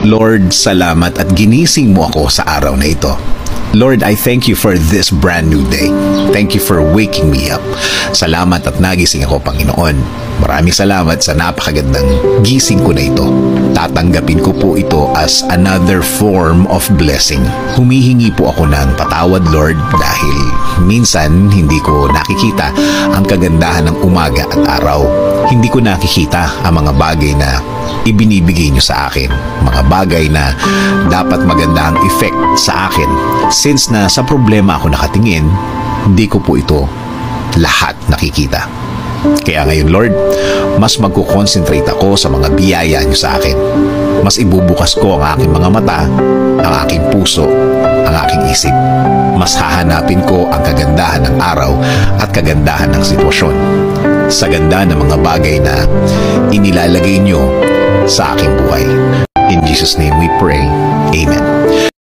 Lord, salamat at ginising mo ako sa araw na ito. Lord, I thank you for this brand new day. Thank you for waking me up. Salamat at nagising ako, Panginoon. Maraming salamat sa napakagandang gising ko na ito. Tatanggapin ko po ito as another form of blessing. Humihingi po ako ng patawad, Lord, dahil minsan hindi ko nakikita ang kagandahan ng umaga at araw. Hindi ko nakikita ang mga bagay na ibinibigay niyo sa akin. Mga bagay na dapat maganda ang effect sa akin. Since na sa problema ako nakatingin, hindi ko po ito lahat nakikita. Kaya ngayon, Lord, mas magkukonsentrate ako sa mga biyaya niyo sa akin. Mas ibubukas ko ang aking mga mata, ang aking puso, ang aking isip. Mas hahanapin ko ang kagandahan ng araw at kagandahan ng sitwasyon. Sa ganda ng mga bagay na inilalagay niyo sa aking buhay. In Jesus' name we pray. Amen.